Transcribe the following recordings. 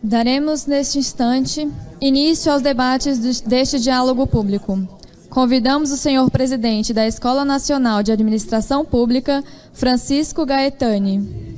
Daremos, neste instante, início aos debates deste diálogo público. Convidamos o senhor presidente da Escola Nacional de Administração Pública, Francisco Gaetani.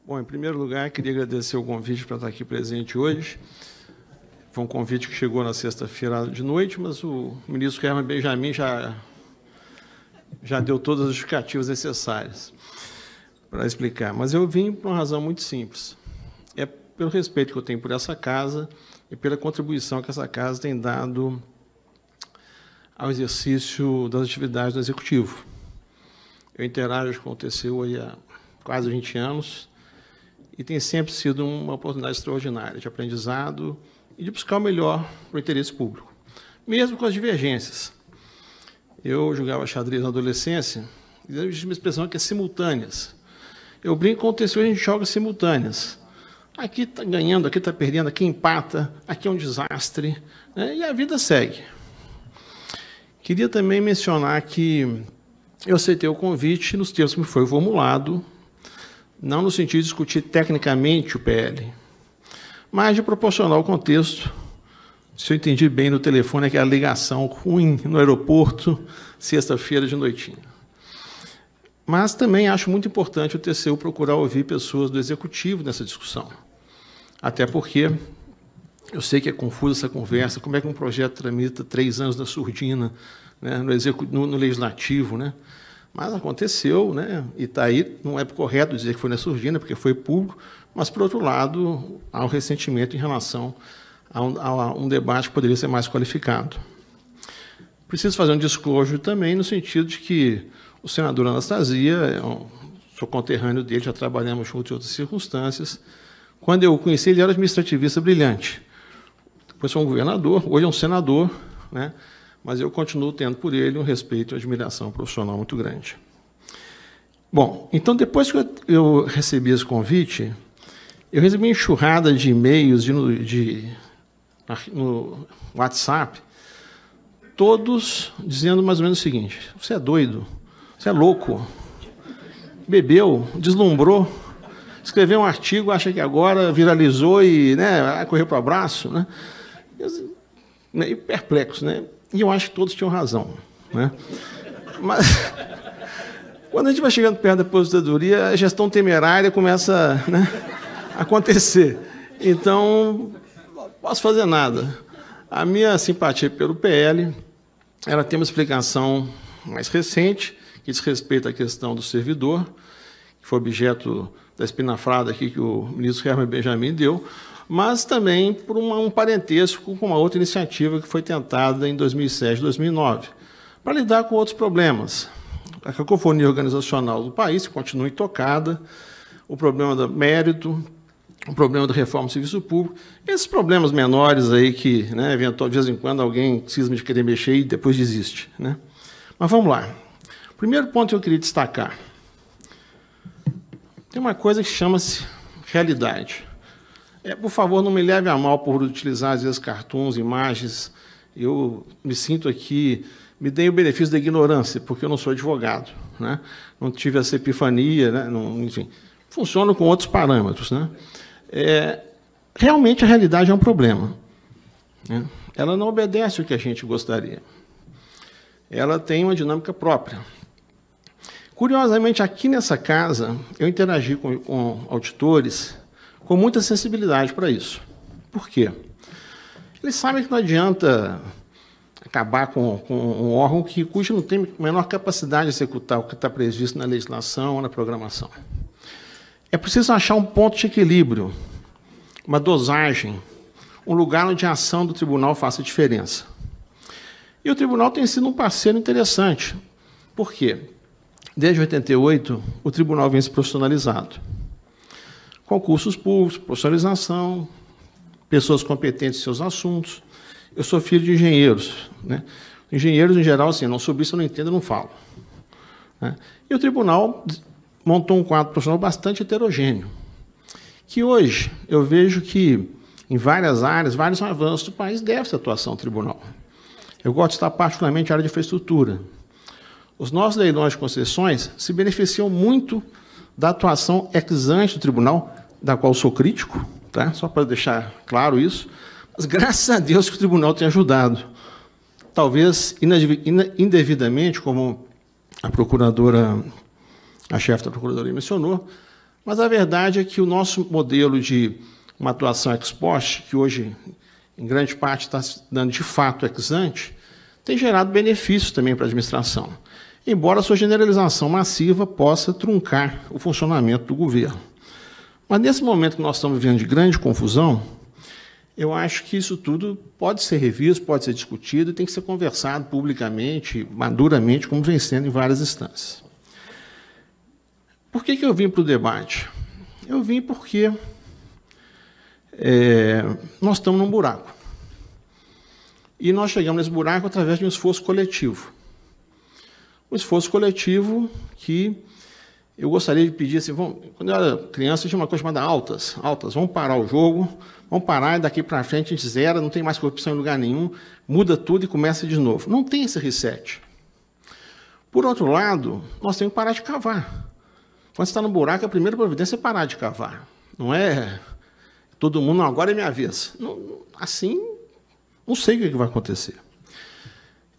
Bom, em primeiro lugar, queria agradecer o convite para estar aqui presente hoje. Foi um convite que chegou na sexta-feira de noite, mas o ministro Herman Benjamin já deu todas as justificativas necessárias para explicar. Mas eu vim por uma razão muito simples. É pelo respeito que eu tenho por essa casa e pela contribuição que essa casa tem dado ao exercício das atividades do Executivo. Eu interajo com o TCU aí há quase 20 anos, e tem sempre sido uma oportunidade extraordinária de aprendizado e de buscar o melhor para o interesse público, mesmo com as divergências. Eu jogava xadrez na adolescência, e existe uma expressão que é simultâneas. Eu brinco com o TCU, a gente joga simultâneas. Aqui está ganhando, aqui está perdendo, aqui empata, aqui é um desastre, né? E a vida segue. Queria também mencionar que eu aceitei o convite nos termos que me foi formulado, não no sentido de discutir tecnicamente o PL, mas de proporcionar o contexto. Se eu entendi bem no telefone, aquela ligação ruim no aeroporto, sexta-feira de noitinha. Mas também acho muito importante o TCU procurar ouvir pessoas do Executivo nessa discussão. Até porque eu sei que é confusa essa conversa, como é que um projeto tramita 3 anos na surdina, né, no Legislativo, né? Mas aconteceu, né? E está aí, não é correto dizer que foi na surdina, porque foi público, mas, por outro lado, há um ressentimento em relação a um debate que poderia ser mais qualificado. Preciso fazer um disclosure também, no sentido de que o senador Anastasia, sou conterrâneo dele, já trabalhamos juntos em outras circunstâncias. Quando eu o conheci, ele era administrativista brilhante. Depois foi um governador, hoje é um senador, né? Mas eu continuo tendo por ele um respeito e uma admiração profissional muito grande. Bom, então, depois que eu recebi esse convite, eu recebi uma enxurrada de e-mails no WhatsApp, todos dizendo mais ou menos o seguinte: você é doido, você é louco, bebeu, deslumbrou, escreveu um artigo, acha que agora viralizou e, né, correu para o abraço, né? Meio perplexo, né? E eu acho que todos tinham razão, né? Mas, quando a gente vai chegando perto da aposentadoria, a gestão temerária começa, né, a acontecer. Então, não posso fazer nada. A minha simpatia pelo PL, ela tem uma explicação mais recente, que diz respeito à questão do servidor, que foi objeto da espinafrada aqui que o ministro Herman Benjamin deu, mas também por um parentesco com uma outra iniciativa que foi tentada em 2007, 2009, para lidar com outros problemas. A cacofonia organizacional do país continua intocada, o problema do mérito, o problema da reforma do serviço público, esses problemas menores aí que, né, eventualmente, de vez em quando, alguém cisma de querer mexer e depois desiste, né? Mas vamos lá. O primeiro ponto que eu queria destacar. Tem uma coisa que chama-se realidade. Por favor, não me leve a mal por utilizar, às vezes, cartoons, imagens. Eu me sinto aqui, me dei o benefício da ignorância, porque eu não sou advogado, né? Não tive essa epifania, né? Não, enfim, funciono com outros parâmetros, né? Realmente, a realidade é um problema, né? Ela não obedece o que a gente gostaria. Ela tem uma dinâmica própria. Curiosamente, aqui nessa casa, eu interagi com auditores com muita sensibilidade para isso. Por quê? Eles sabem que não adianta acabar com um órgão cujo não tem a menor capacidade de executar o que está previsto na legislação ou na programação. É preciso achar um ponto de equilíbrio, uma dosagem, um lugar onde a ação do tribunal faça diferença. E o tribunal tem sido um parceiro interessante. Por quê? Desde 88, o tribunal vem se profissionalizado. Concursos públicos, profissionalização, pessoas competentes em seus assuntos. Eu sou filho de engenheiros, né? Engenheiros, em geral, assim, não sobre isso eu não entendo, eu não falo, né? E o tribunal montou um quadro profissional bastante heterogêneo, que hoje eu vejo que, em várias áreas, vários avanços do país deve-se à atuação do tribunal. Eu gosto de estar particularmente na área de infraestrutura. Os nossos leilões de concessões se beneficiam muito da atuação ex ante do tribunal, da qual sou crítico, tá? Só para deixar claro isso, mas graças a Deus que o tribunal tem ajudado. Talvez indevidamente, como a procuradora, a chefe da Procuradoria mencionou, mas a verdade é que o nosso modelo de uma atuação ex post, que hoje, em grande parte, está se dando de fato ex ante, tem gerado benefícios também para a administração, embora a sua generalização massiva possa truncar o funcionamento do governo. Mas, nesse momento que nós estamos vivendo de grande confusão, eu acho que isso tudo pode ser revisto, pode ser discutido e tem que ser conversado publicamente, maduramente, como vem sendo em várias instâncias. Por que eu vim para o debate? Eu vim porque nós estamos num buraco. E nós chegamos nesse buraco através de um esforço coletivo. Um esforço coletivo que eu gostaria de pedir, assim, quando eu era criança, tinha uma coisa chamada altas, vamos parar o jogo, vamos parar e daqui para frente a gente zera, não tem mais corrupção em lugar nenhum, muda tudo e começa de novo. Não tem esse reset. Por outro lado, nós temos que parar de cavar. Quando você está no buraco, a primeira providência é parar de cavar. Não é todo mundo, não, agora é minha vez. Não, assim, não sei o que vai acontecer.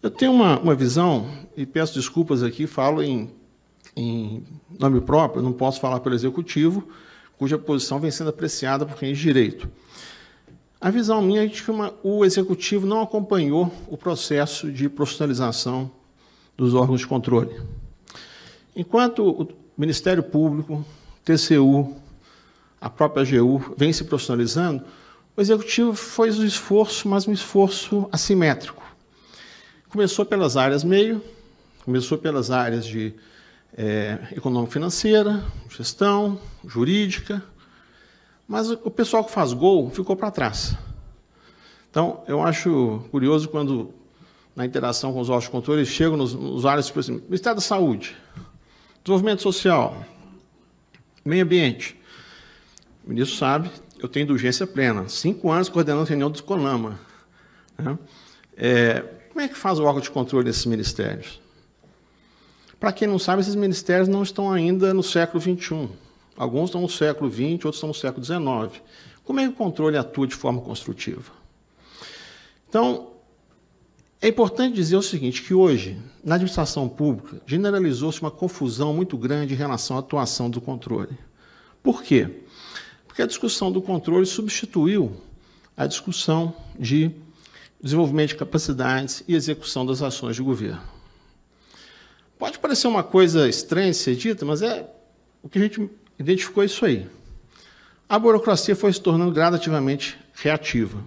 Eu tenho uma visão, e peço desculpas aqui, falo em nome próprio, não posso falar pelo Executivo, cuja posição vem sendo apreciada por quem é de direito. A visão minha é de que o Executivo não acompanhou o processo de profissionalização dos órgãos de controle. Enquanto o Ministério Público, TCU, a própria AGU vem se profissionalizando, o Executivo fez um esforço, mas um esforço assimétrico. Começou pelas áreas meio, começou pelas áreas de econômico-financeira, gestão, jurídica, mas o pessoal que faz gol ficou para trás. Então, eu acho curioso quando, na interação com os órgãos de controle, eles chegam nos áreas, por exemplo, Ministério da Saúde, Desenvolvimento Social, Meio Ambiente. O ministro sabe, eu tenho indulgência plena, 5 anos coordenando a reunião do CONAMA, né? Como é que faz o órgão de controle desses ministérios? Para quem não sabe, esses ministérios não estão ainda no século XXI. Alguns estão no século XX, outros estão no século XIX. Como é que o controle atua de forma construtiva? Então, é importante dizer o seguinte, que hoje, na administração pública, generalizou-se uma confusão muito grande em relação à atuação do controle. Por quê? Porque a discussão do controle substituiu a discussão de desenvolvimento de capacidades e execução das ações de governo. Pode parecer uma coisa estranha de ser dita, mas o que a gente identificou é isso aí. A burocracia foi se tornando gradativamente reativa.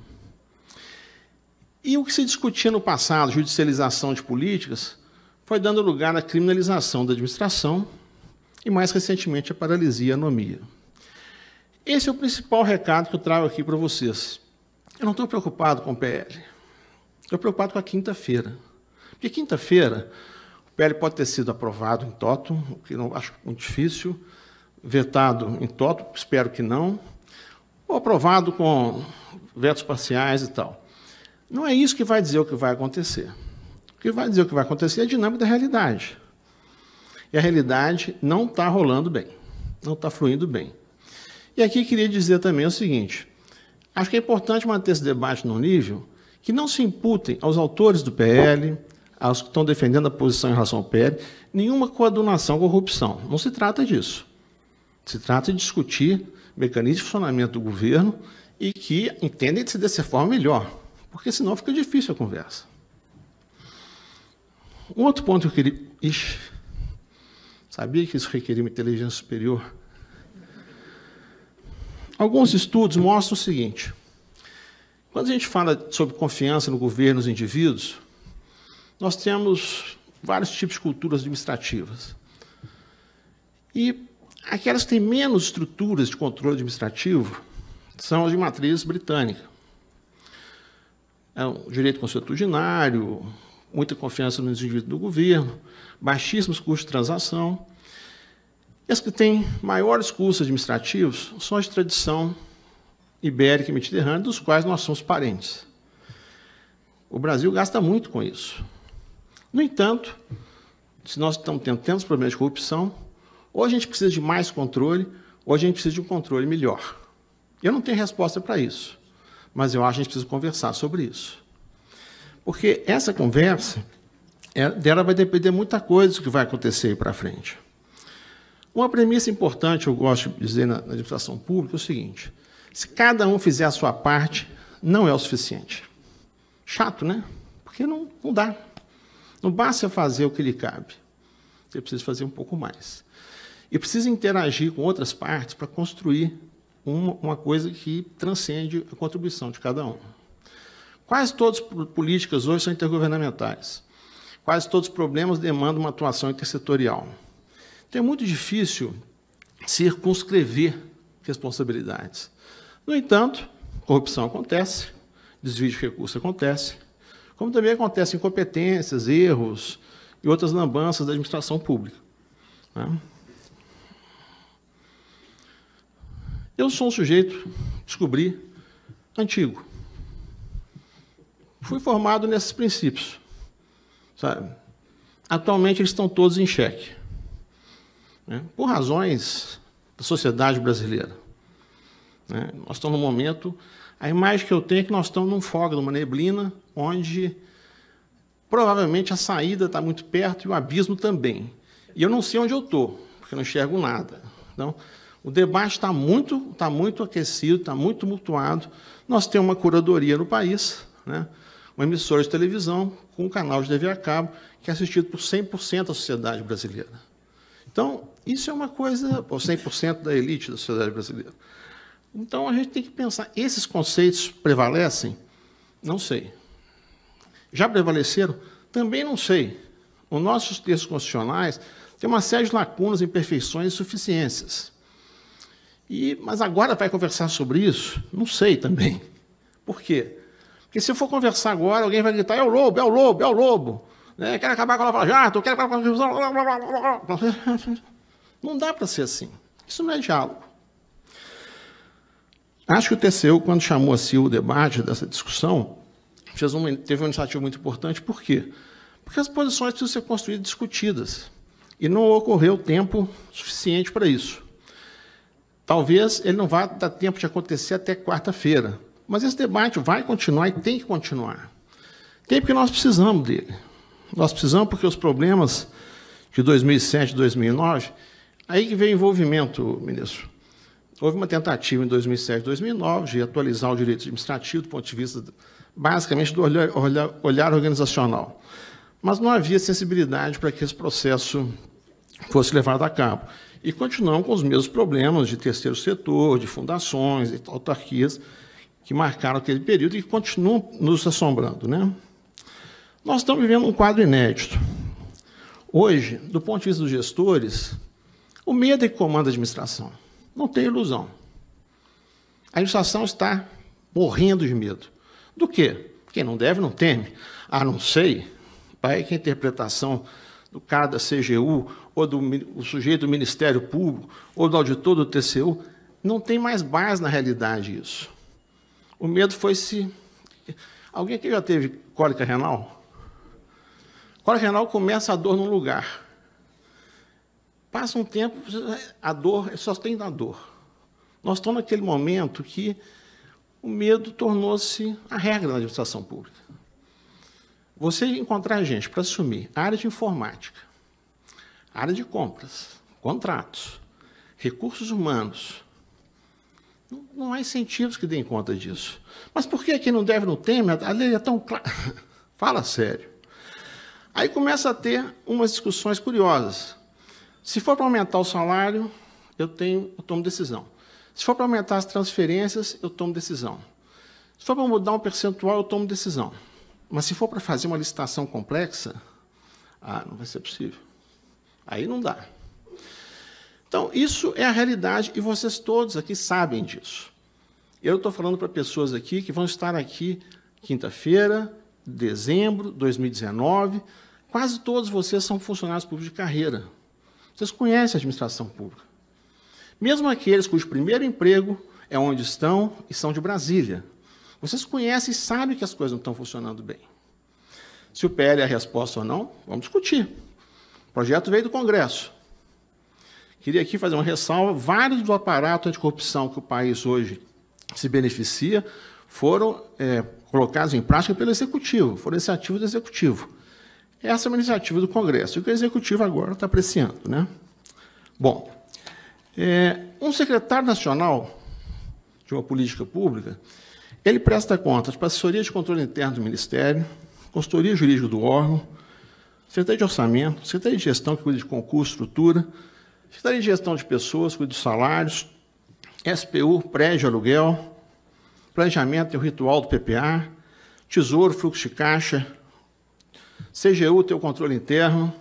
E o que se discutia no passado, judicialização de políticas, foi dando lugar à criminalização da administração e, mais recentemente, a paralisia e a anomia. Esse é o principal recado que eu trago aqui para vocês. Eu não estou preocupado com o PL. Estou preocupado com a quinta-feira. Porque quinta-feira o PL pode ter sido aprovado em toto, o que não acho muito difícil, vetado em toto, espero que não, ou aprovado com vetos parciais e tal. Não é isso que vai dizer o que vai acontecer. O que vai dizer o que vai acontecer é a dinâmica da realidade. E a realidade não está rolando bem, não está fluindo bem. E aqui queria dizer também o seguinte, acho que é importante manter esse debate num nível que não se imputem aos autores do PL, aos que estão defendendo a posição em relação ao PL, nenhuma coadunação com corrupção. Não se trata disso. Se trata de discutir mecanismos de funcionamento do governo e que entendem de se dessa forma melhor, porque senão fica difícil a conversa. Um outro ponto que eu queria... Ixi, sabia que isso requeria uma inteligência superior? Alguns estudos mostram o seguinte: quando a gente fala sobre confiança no governo, nos indivíduos, nós temos vários tipos de culturas administrativas. E aquelas que têm menos estruturas de controle administrativo são as de matriz britânica. É um direito consuetudinário, muita confiança nos indivíduos do governo, baixíssimos custos de transação. E as que têm maiores custos administrativos são as de tradição ibérica e mediterrânea, dos quais nós somos parentes. O Brasil gasta muito com isso. No entanto, se nós estamos tendo tantos problemas de corrupção, ou a gente precisa de mais controle, ou a gente precisa de um controle melhor. Eu não tenho resposta para isso, mas eu acho que a gente precisa conversar sobre isso. Porque essa conversa, dela vai depender muita coisa do que vai acontecer aí para frente. Uma premissa importante, eu gosto de dizer na administração pública, é o seguinte: se cada um fizer a sua parte, não é o suficiente. Chato, né? Porque não dá. Não basta fazer o que lhe cabe. Você precisa fazer um pouco mais. E precisa interagir com outras partes para construir uma coisa que transcende a contribuição de cada um. Quase todas as políticas hoje são intergovernamentais. Quase todos os problemas demandam uma atuação intersetorial. Então, é muito difícil circunscrever responsabilidades. No entanto, corrupção acontece, desvio de recursos acontece, como também acontece incompetências, erros e outras lambanças da administração pública. Eu sou um sujeito, descobri, antigo. Fui formado nesses princípios. Sabe? Atualmente, eles estão todos em xeque, por razões da sociedade brasileira. Nós estamos num momento... A imagem que eu tenho é que nós estamos num fogo, numa neblina, onde provavelmente a saída está muito perto e o abismo também. E eu não sei onde eu estou, porque eu não enxergo nada. Então, o debate está muito aquecido, está muito tumultuado. Nós temos uma curadoria no país, uma emissora de televisão com um canal de TV a cabo que é assistido por 100% da sociedade brasileira. Então, isso é uma coisa, por 100% da elite da sociedade brasileira. Então, a gente tem que pensar, esses conceitos prevalecem? Não sei. Já prevaleceram? Também não sei. Os nossos textos constitucionais têm uma série de lacunas, imperfeições e insuficiências. Mas agora vai conversar sobre isso? Não sei também. Por quê? Porque se eu for conversar agora, alguém vai gritar: é o lobo, é o lobo, é o lobo. Quero acabar com a Lava Jato, quero acabar com a... Não dá para ser assim. Isso não é diálogo. Acho que o TCU, quando chamou assim o debate dessa discussão, teve uma iniciativa muito importante. Por quê? Porque as posições precisam ser construídas e discutidas. E não ocorreu tempo suficiente para isso. Talvez ele não vá dar tempo de acontecer até quarta-feira. Mas esse debate vai continuar e tem que continuar. Tem porque nós precisamos dele. Nós precisamos porque os problemas de 2007 e 2009, aí que veio o envolvimento, ministro. Houve uma tentativa em 2007 e 2009 de atualizar o direito administrativo do ponto de vista, basicamente, do olhar organizacional. Mas não havia sensibilidade para que esse processo fosse levado a cabo. E continuamos com os mesmos problemas de terceiro setor, de fundações, de autarquias, que marcaram aquele período e que continuam nos assombrando. Nós estamos vivendo um quadro inédito. Hoje, do ponto de vista dos gestores, o medo é que comanda a administração. Não tem ilusão. A administração está morrendo de medo. Do quê? Quem não deve, não teme. Não sei. Vai que a interpretação do cara da CGU, ou do sujeito do Ministério Público, ou do auditor do TCU, não tem mais base na realidade isso. O medo foi se... Alguém aqui já teve cólica renal? Cólica renal começa a dor num lugar. Passa um tempo, a dor, só tem da dor. Nós estamos naquele momento que o medo tornou-se a regra da administração pública. Você encontrar gente para assumir área de informática, área de compras, contratos, recursos humanos, não há incentivos que deem conta disso. Mas por que quem não deve, não teme? A lei é tão clara. Fala sério. Aí começa a ter umas discussões curiosas. Se for para aumentar o salário, eu tomo decisão. Se for para aumentar as transferências, eu tomo decisão. Se for para mudar um percentual, eu tomo decisão. Mas se for para fazer uma licitação complexa, não vai ser possível. Aí não dá. Então, isso é a realidade e vocês todos aqui sabem disso. Eu estou falando para pessoas aqui que vão estar aqui quinta-feira, dezembro de 2019. Quase todos vocês são funcionários públicos de carreira. Vocês conhecem a administração pública. Mesmo aqueles cujo primeiro emprego é onde estão e são de Brasília. Vocês conhecem e sabem que as coisas não estão funcionando bem. Se o PL é a resposta ou não, vamos discutir. O projeto veio do Congresso. Queria aqui fazer uma ressalva. Vários do aparato anticorrupção que o país hoje se beneficia foram colocados em prática pelo Executivo, foram iniciativas do Executivo. Essa é uma iniciativa do Congresso, e o que o Executivo agora está apreciando, né? Bom, um secretário nacional de uma política pública, ele presta contas para a assessoria de controle interno do Ministério, consultoria jurídica do órgão, secretaria de orçamento, secretaria de gestão, que cuida de concurso, estrutura, secretaria de gestão de pessoas, cuida de salários, SPU, prédio, aluguel, planejamento e o ritual do PPA, tesouro, fluxo de caixa, CGU tem o controle interno,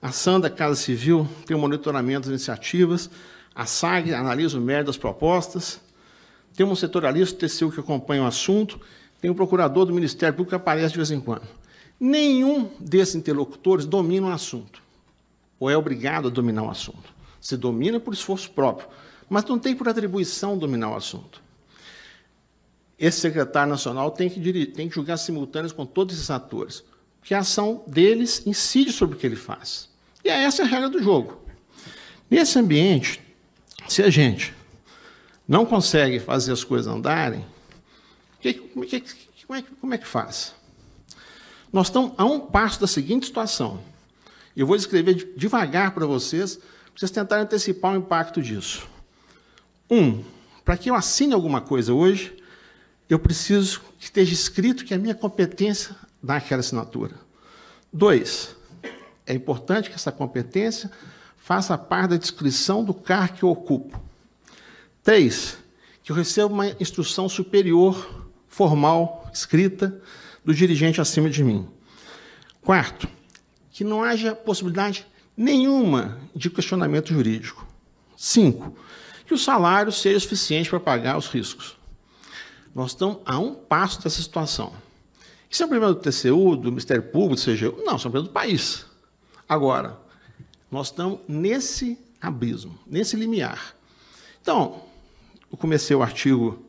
a SANDA, Casa Civil, tem o monitoramento das iniciativas, a SAG analisa o mérito das propostas, tem um setorialista, o TCU, que acompanha o assunto, tem o procurador do Ministério Público que aparece de vez em quando. Nenhum desses interlocutores domina o assunto, ou é obrigado a dominar o assunto. Se domina por esforço próprio, mas não tem por atribuição dominar o assunto. Esse secretário nacional tem que julgar simultâneos com todos esses atores, porque a ação deles incide sobre o que ele faz. E essa é a regra do jogo. Nesse ambiente, se a gente não consegue fazer as coisas andarem, como é que faz? Nós estamos a um passo da seguinte situação. Eu vou escrever devagar para vocês tentarem antecipar o impacto disso. Para que eu assine alguma coisa hoje, eu preciso que esteja escrito que a minha competência dá aquela assinatura. 2, é importante que essa competência faça parte da descrição do cargo que eu ocupo. 3, que eu receba uma instrução superior, formal, escrita, do dirigente acima de mim. 4, que não haja possibilidade nenhuma de questionamento jurídico. 5, que o salário seja suficiente para pagar os riscos. Nós estamos a um passo dessa situação. Isso é um problema do TCU, do Ministério Público, do CGU? Não, isso é um problema do país. Agora, nós estamos nesse abismo, nesse limiar. Então, eu comecei o artigo,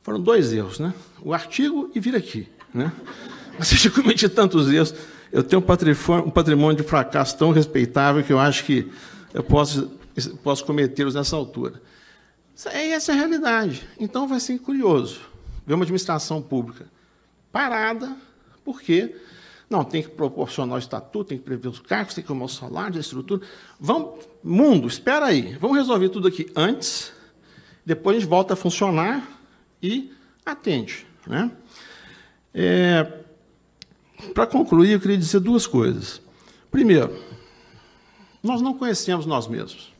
foram 2 erros, né? O artigo e vir aqui, né? Mas eu já cometi tantos erros, eu tenho um patrimônio de fracasso tão respeitável que eu acho que eu posso cometê-los nessa altura. Essa é a realidade. Então, vai ser curioso ver uma administração pública parada, porque não tem que proporcionar o estatuto, tem que prever os cargos, tem que arrumar os salários, a estrutura. Mundo, espera aí, vamos resolver tudo aqui antes, depois a gente volta a funcionar e atende, né? Para concluir, eu queria dizer 2 coisas. Primeiro, nós não conhecemos nós mesmos.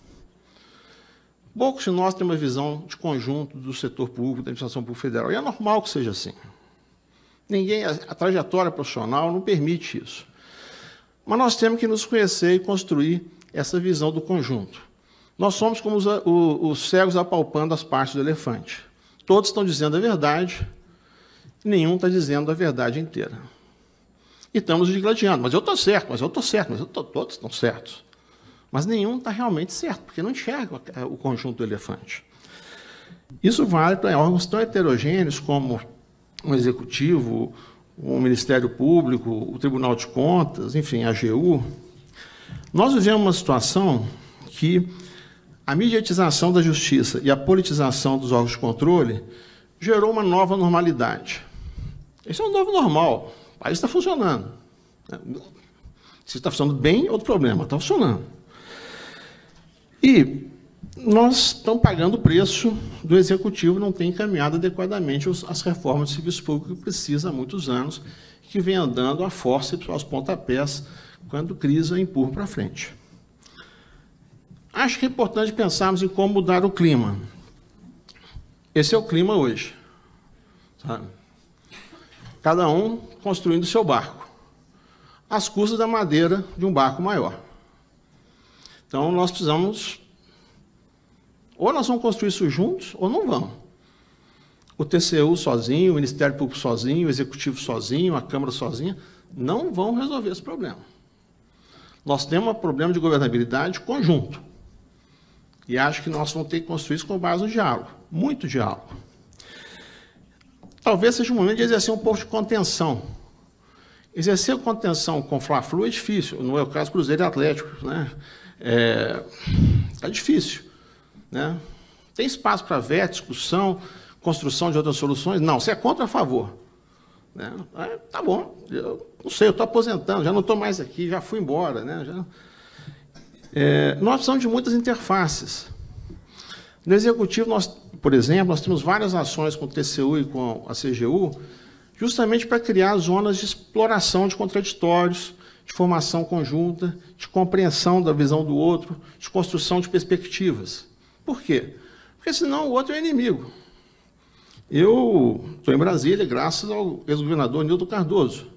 Poucos de nós têm uma visão de conjunto do setor público, da administração pública federal, e é normal que seja assim. A trajetória profissional não permite isso. Mas nós temos que nos conhecer e construir essa visão do conjunto. Nós somos como os cegos apalpando as partes do elefante. Todos estão dizendo a verdade, e nenhum está dizendo a verdade inteira. E estamos digladiando, mas eu estou certo, todos estão certos. Mas nenhum está realmente certo, porque não enxerga o conjunto do elefante. Isso vale para órgãos tão heterogêneos como um Executivo, o Ministério Público, o Tribunal de Contas, enfim, a AGU. Nós vivemos uma situação que a mediatização da justiça e a politização dos órgãos de controle gerou uma nova normalidade. Esse é um novo normal. O país está funcionando. Se está funcionando bem, outro problema. Está funcionando. E nós estamos pagando o preço do Executivo não ter encaminhado adequadamente as reformas do serviço público que precisa há muitos anos, que vem andando a forceps aos pontapés quando crise empurra para frente. Acho que é importante pensarmos em como mudar o clima. Esse é o clima hoje. Sabe? Cada um construindo o seu barco, às custas da madeira de um barco maior. Então, nós precisamos... Ou nós vamos construir isso juntos, ou não vamos. O TCU sozinho, o Ministério Público sozinho, o Executivo sozinho, a Câmara sozinha, não vão resolver esse problema. Nós temos um problema de governabilidade conjunto. E acho que nós vamos ter que construir isso com base no diálogo. Muito diálogo. Talvez seja o momento de exercer um pouco de contenção. Exercer contenção com Fla-Flu é difícil. Não é o caso do Cruzeiro e Atlético. Né? É difícil. Né? Tem espaço para ver, discussão, construção de outras soluções? Não. Você é contra ou a favor? Né? Tá bom. Eu não sei, eu estou aposentando, já não estou mais aqui, já fui embora. Né? Nós precisamos de muitas interfaces. No Executivo, por exemplo, nós temos várias ações com o TCU e com a CGU, justamente para criar zonas de exploração de contraditórios, de formação conjunta, de compreensão da visão do outro, de construção de perspectivas. Por quê? Porque senão o outro é inimigo. Eu estou em Brasília graças ao ex-governador Nildo Cardoso,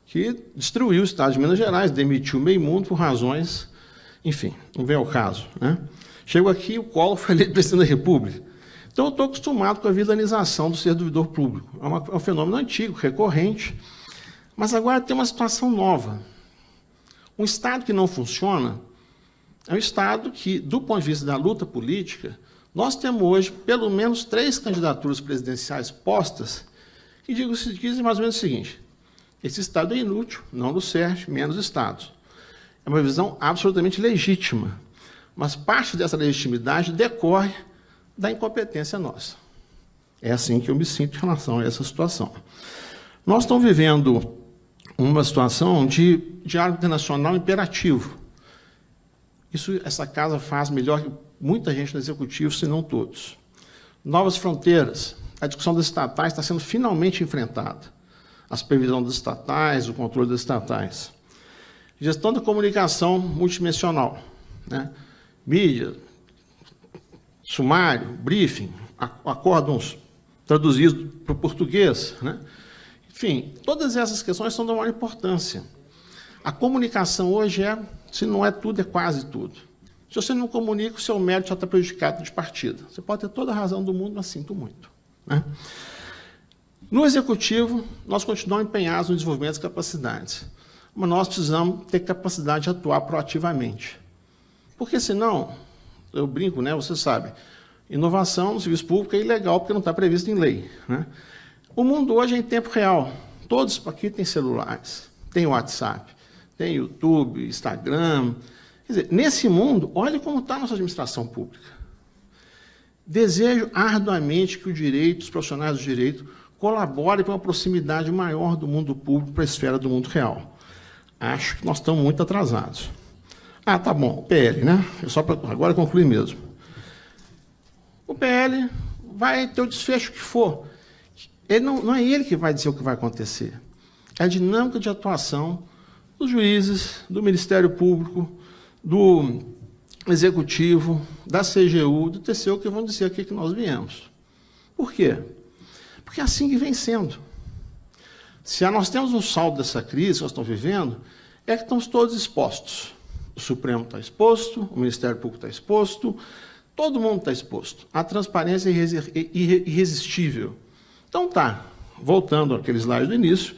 que destruiu o Estado de Minas Gerais, demitiu meio mundo por razões, enfim, não vem ao caso. Né? Chego aqui, o Collor foi eleito presidente da República. Então, eu estou acostumado com a vilanização do servidor público. É um fenômeno antigo, recorrente, mas agora tem uma situação nova. Um Estado que não funciona é um Estado que, do ponto de vista da luta política, nós temos hoje pelo menos 3 candidaturas presidenciais postas que dizem mais ou menos o seguinte: esse Estado é inútil, não nos serve, menos Estados. É uma visão absolutamente legítima, mas parte dessa legitimidade decorre da incompetência nossa. É assim que eu me sinto em relação a essa situação. Nós estamos vivendo uma situação de diálogo internacional imperativo. Essa casa faz melhor que muita gente no Executivo, se não todos. Novas fronteiras. A discussão das estatais está sendo finalmente enfrentada. A supervisão das estatais, o controle das estatais. Gestão da comunicação multidimensional. Né? Mídia, sumário, briefing, acórdons traduzidos para o português. Né? Enfim, todas essas questões são de maior importância. A comunicação hoje se não é tudo, é quase tudo. Se você não comunica, o seu mérito já está prejudicado de partida. Você pode ter toda a razão do mundo, mas sinto muito. Né? No Executivo, nós continuamos empenhados no desenvolvimento das capacidades, mas nós precisamos ter capacidade de atuar proativamente. Porque senão, eu brinco, né, você sabe, inovação no serviço público é ilegal porque não está previsto em lei. Né? O mundo hoje é em tempo real. Todos aqui têm celulares, têm WhatsApp, tem YouTube, Instagram. Quer dizer, nesse mundo, olha como está a nossa administração pública. Desejo arduamente que o direito, os profissionais do direito, colaborem para uma proximidade maior do mundo público para a esfera do mundo real. Acho que nós estamos muito atrasados. Tá bom, o PL, né? Só para agora concluir mesmo. O PL vai ter o desfecho que for. Não é ele que vai dizer o que vai acontecer. É a dinâmica de atuação dos juízes, do Ministério Público, do Executivo, da CGU, do TCU, que vão dizer aqui que nós viemos. Por quê? Porque é assim que vem sendo. Se nós temos um saldo dessa crise que nós estamos vivendo, é que estamos todos expostos. O Supremo está exposto, o Ministério Público está exposto, todo mundo está exposto. A transparência é irresistível. Então tá, voltando àquele slide do início,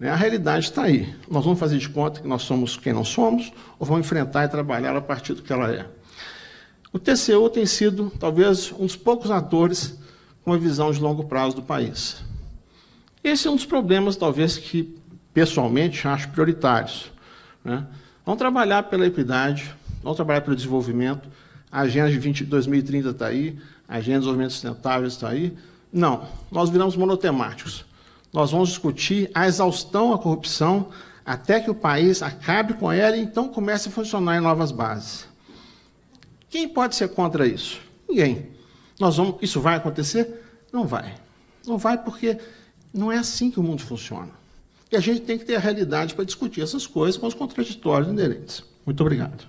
né, a realidade está aí. Nós vamos fazer de conta que nós somos quem não somos, ou vamos enfrentar e trabalhar a partir do que ela é. O TCU tem sido, talvez, um dos poucos atores com uma visão de longo prazo do país. Esse é um dos problemas, talvez, que, pessoalmente, acho prioritários. Né? Vamos trabalhar pela equidade, vamos trabalhar pelo desenvolvimento, a Agenda de 2030 está aí, a Agenda de Desenvolvimento Sustentável está aí. Não, nós viramos monotemáticos. Nós vamos discutir a exaustão, a corrupção, até que o país acabe com ela e então comece a funcionar em novas bases. Quem pode ser contra isso? Ninguém. Isso vai acontecer? Não vai. Não vai porque não é assim que o mundo funciona. E a gente tem que ter a realidade para discutir essas coisas com os contraditórios inerentes. Muito obrigado.